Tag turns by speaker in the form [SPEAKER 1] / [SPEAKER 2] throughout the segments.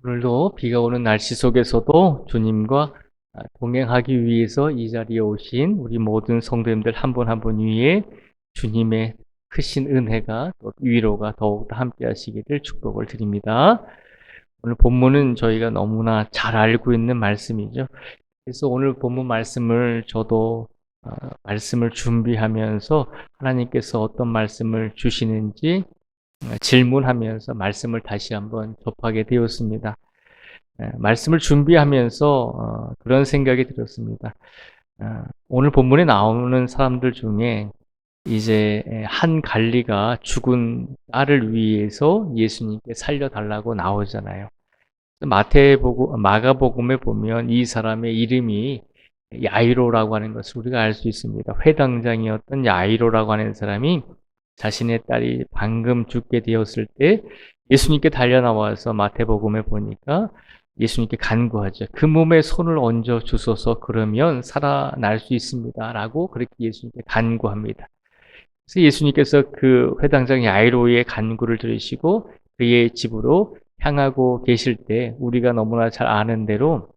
[SPEAKER 1] 오늘도 비가 오는 날씨 속에서도 주님과 동행하기 위해서 이 자리에 오신 우리 모든 성도님들 한 분 한 분 위에 주님의 크신 은혜가 또 위로가 더욱더 함께 하시기를 축복을 드립니다. 오늘 본문은 저희가 너무나 잘 알고 있는 말씀이죠. 그래서 오늘 본문 말씀을 저도 말씀을 준비하면서 하나님께서 어떤 말씀을 주시는지 질문하면서 말씀을 다시 한번 접하게 되었습니다. 말씀을 준비하면서 그런 생각이 들었습니다. 오늘 본문에 나오는 사람들 중에 이제 한 관리가 죽은 딸을 위해서 예수님께 살려달라고 나오잖아요. 마가복음에 보면 이 사람의 이름이 야이로라고 하는 것을 우리가 알 수 있습니다. 회당장이었던 야이로라고 하는 사람이 자신의 딸이 방금 죽게 되었을 때 예수님께 달려나와서 마태복음에 보니까 예수님께 간구하죠. 그 몸에 손을 얹어 주소서, 그러면 살아날 수 있습니다 라고 그렇게 예수님께 간구합니다. 그래서 예수님께서 그 회당장 야이로의 간구를 들으시고 그의 집으로 향하고 계실 때 우리가 너무나 잘 아는 대로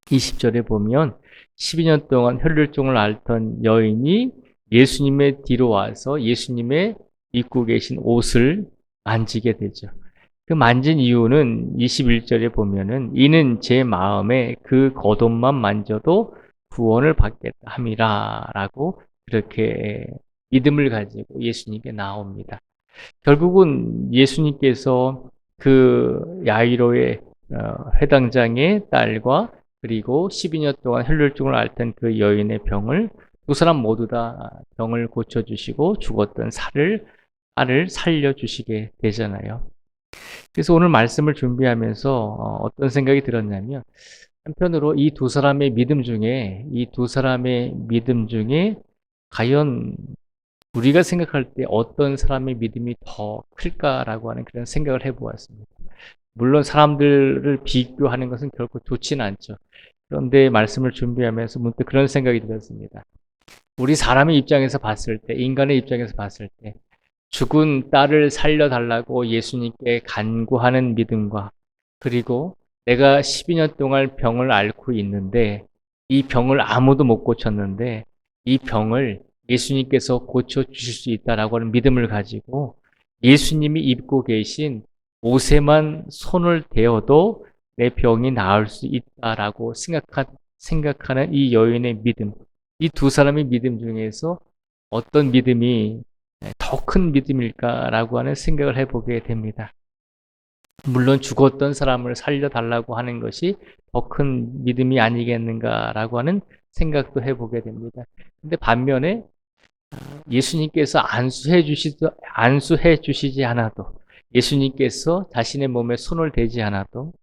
[SPEAKER 1] 20절에 보면 12년 동안 혈류증을 앓던 여인이 예수님의 뒤로 와서 예수님의 입고 계신 옷을 만지게 되죠. 그 만진 이유는 21절에 보면은 이는 제 마음에 그 겉옷만 만져도 구원을 받겠다 함이라 라고 그렇게 믿음을 가지고 예수님께 나옵니다. 결국은 예수님께서 그 야이로의 회당장의 딸과 그리고 12년 동안 혈류증을 앓던 그 여인의 병을 두 사람 모두 다 병을 고쳐주시고 죽었던 딸을 살려주시게 되잖아요. 그래서 오늘 말씀을 준비하면서 어떤 생각이 들었냐면 한편으로 이 두 사람의 믿음 중에 과연 우리가 생각할 때 어떤 사람의 믿음이 더 클까라고 하는 그런 생각을 해보았습니다. 물론 사람들을 비교하는 것은 결코 좋지는 않죠. 그런데 말씀을 준비하면서 문득 그런 생각이 들었습니다. 우리 사람의 입장에서 봤을 때, 인간의 입장에서 봤을 때 죽은 딸을 살려달라고 예수님께 간구하는 믿음과 그리고 내가 12년 동안 병을 앓고 있는데 이 병을 아무도 못 고쳤는데 이 병을 예수님께서 고쳐주실 수 있다라고 하는 믿음을 가지고 예수님이 입고 계신 옷에만 손을 대어도 내 병이 나을 수 있다라고 생각하는 이 여인의 믿음, 이 두 사람의 믿음 중에서 어떤 믿음이 더 큰 믿음일까라고 하는 생각을 해보게 됩니다. 물론 죽었던 사람을 살려달라고 하는 것이 더 큰 믿음이 아니겠는가라고 하는 생각도 해보게 됩니다. 근데 반면에 예수님께서 안수해 주시지 않아도 예수님께서 자신의 몸에 손을 대지 않아도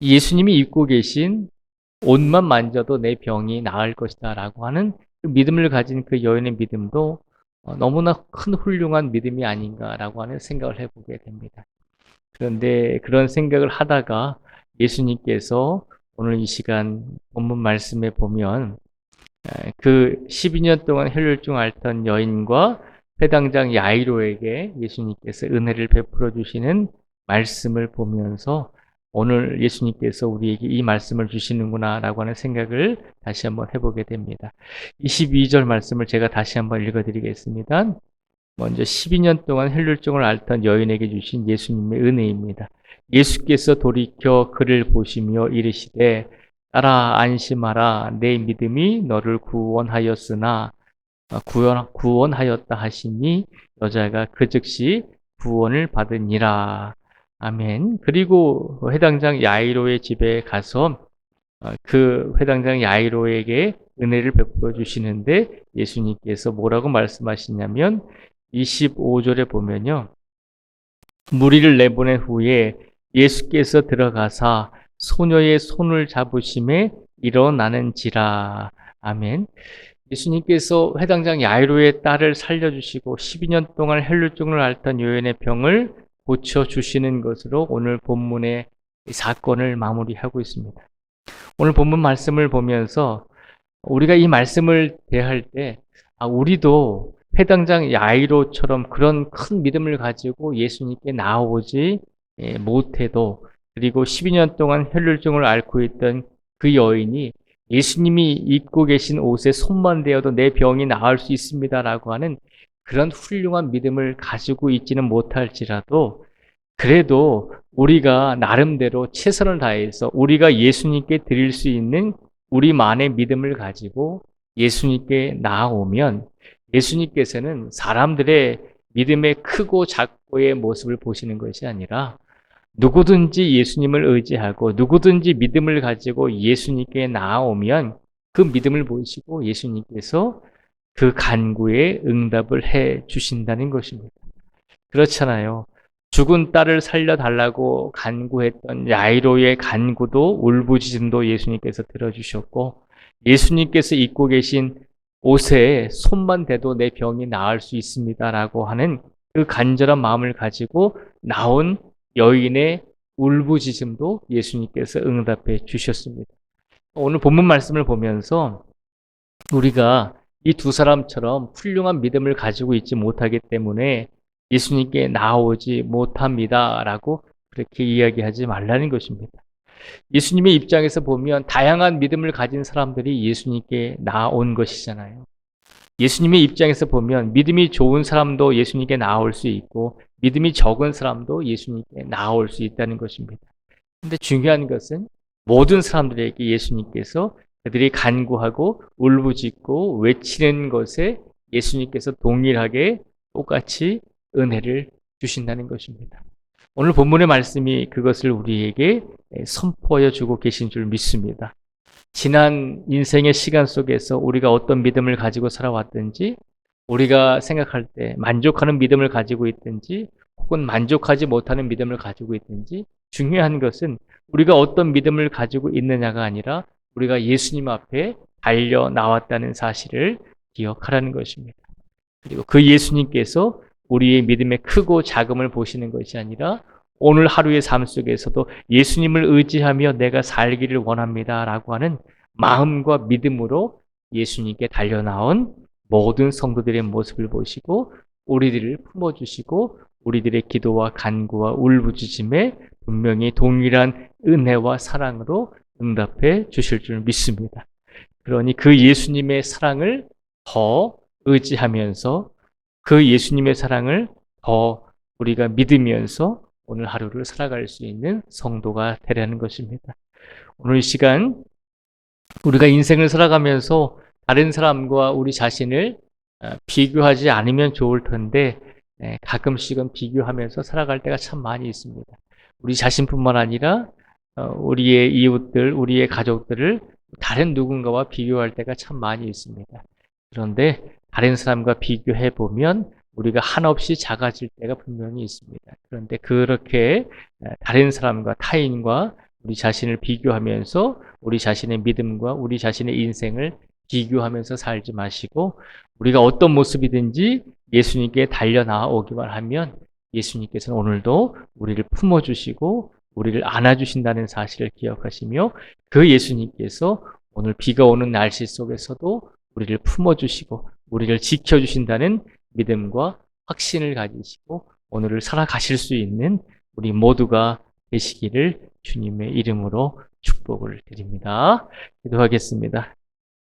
[SPEAKER 1] 예수님이 입고 계신 옷만 만져도 내 병이 나을 것이다 라고 하는 그 믿음을 가진 그 여인의 믿음도 너무나 큰 훌륭한 믿음이 아닌가라고 하는 생각을 해보게 됩니다. 그런데 그런 생각을 하다가 예수님께서 오늘 이 시간 본문 말씀에 보면 그 12년 동안 혈류증 앓던 여인과 회당장 야이로에게 예수님께서 은혜를 베풀어 주시는 말씀을 보면서 오늘 예수님께서 우리에게 이 말씀을 주시는구나 라고 하는 생각을 다시 한번 해보게 됩니다. 22절 말씀을 제가 다시 한번 읽어드리겠습니다. 먼저 12년 동안 혈류증을 앓던 여인에게 주신 예수님의 은혜입니다. 예수께서 돌이켜 그를 보시며 이르시되 딸아 안심하라, 내 믿음이 너를 구원하였다 하시니 여자가 그 즉시 구원을 받으니라. 아멘. 그리고 회당장 야이로의 집에 가서 그 회당장 야이로에게 은혜를 베풀어 주시는데 예수님께서 뭐라고 말씀하시냐면 25절에 보면요. 무리를 내보낸 후에 예수께서 들어가사 소녀의 손을 잡으심에 일어나는지라. 아멘. 예수님께서 회당장 야이로의 딸을 살려주시고 12년 동안 혈류증을 앓던 여인의 병을 고쳐주시는 것으로 오늘 본문의 사건을 마무리하고 있습니다. 오늘 본문 말씀을 보면서 우리가 이 말씀을 대할 때 우리도 회당장 야이로처럼 그런 큰 믿음을 가지고 예수님께 나오지 못해도 그리고 12년 동안 혈류증을 앓고 있던 그 여인이 예수님이 입고 계신 옷에 손만 대어도 내 병이 나을 수 있습니다라고 하는 그런 훌륭한 믿음을 가지고 있지는 못할지라도 그래도 우리가 나름대로 최선을 다해서 우리가 예수님께 드릴 수 있는 우리만의 믿음을 가지고 예수님께 나아오면 예수님께서는 사람들의 믿음의 크고 작고의 모습을 보시는 것이 아니라 누구든지 예수님을 의지하고 누구든지 믿음을 가지고 예수님께 나아오면 그 믿음을 보시고 예수님께서 그 간구에 응답을 해 주신다는 것입니다. 그렇잖아요. 죽은 딸을 살려달라고 간구했던 야이로의 간구도 울부짖음도 예수님께서 들어주셨고 예수님께서 입고 계신 옷에 손만 대도 내 병이 나을 수 있습니다라고 하는 그 간절한 마음을 가지고 나온 여인의 울부짖음도 예수님께서 응답해 주셨습니다. 오늘 본문 말씀을 보면서 우리가 이 두 사람처럼 훌륭한 믿음을 가지고 있지 못하기 때문에 예수님께 나오지 못합니다라고 그렇게 이야기하지 말라는 것입니다. 예수님의 입장에서 보면 다양한 믿음을 가진 사람들이 예수님께 나온 것이잖아요. 예수님의 입장에서 보면 믿음이 좋은 사람도 예수님께 나올 수 있고 믿음이 적은 사람도 예수님께 나올 수 있다는 것입니다. 그런데 중요한 것은 모든 사람들에게 예수님께서 그들이 간구하고 울부짖고 외치는 것에 예수님께서 동일하게 똑같이 은혜를 주신다는 것입니다. 오늘 본문의 말씀이 그것을 우리에게 선포해 주고 계신 줄 믿습니다. 지난 인생의 시간 속에서 우리가 어떤 믿음을 가지고 살아왔든지 우리가 생각할 때 만족하는 믿음을 가지고 있든지 혹은 만족하지 못하는 믿음을 가지고 있든지 중요한 것은 우리가 어떤 믿음을 가지고 있느냐가 아니라 우리가 예수님 앞에 달려 나왔다는 사실을 기억하라는 것입니다. 그리고 그 예수님께서 우리의 믿음의 크고 작음을 보시는 것이 아니라 오늘 하루의 삶 속에서도 예수님을 의지하며 내가 살기를 원합니다라고 하는 마음과 믿음으로 예수님께 달려나온 모든 성도들의 모습을 보시고 우리들을 품어주시고 우리들의 기도와 간구와 울부짖음에 분명히 동일한 은혜와 사랑으로 응답해 주실 줄 믿습니다. 그러니 그 예수님의 사랑을 더 의지하면서 그 예수님의 사랑을 더 우리가 믿으면서 오늘 하루를 살아갈 수 있는 성도가 되라는 것입니다. 오늘 이 시간 우리가 인생을 살아가면서 다른 사람과 우리 자신을 비교하지 않으면 좋을 텐데 가끔씩은 비교하면서 살아갈 때가 참 많이 있습니다. 우리 자신뿐만 아니라 우리의 이웃들, 우리의 가족들을 다른 누군가와 비교할 때가 참 많이 있습니다. 그런데 다른 사람과 비교해 보면 우리가 한없이 작아질 때가 분명히 있습니다. 그런데 그렇게 다른 사람과 타인과 우리 자신을 비교하면서 우리 자신의 믿음과 우리 자신의 인생을 비교하면서 살지 마시고 우리가 어떤 모습이든지 예수님께 달려나오기만 하면 예수님께서는 오늘도 우리를 품어주시고 우리를 안아주신다는 사실을 기억하시며 그 예수님께서 오늘 비가 오는 날씨 속에서도 우리를 품어주시고 우리를 지켜주신다는 믿음과 확신을 가지시고 오늘을 살아가실 수 있는 우리 모두가 되시기를 주님의 이름으로 축복을 드립니다. 기도하겠습니다.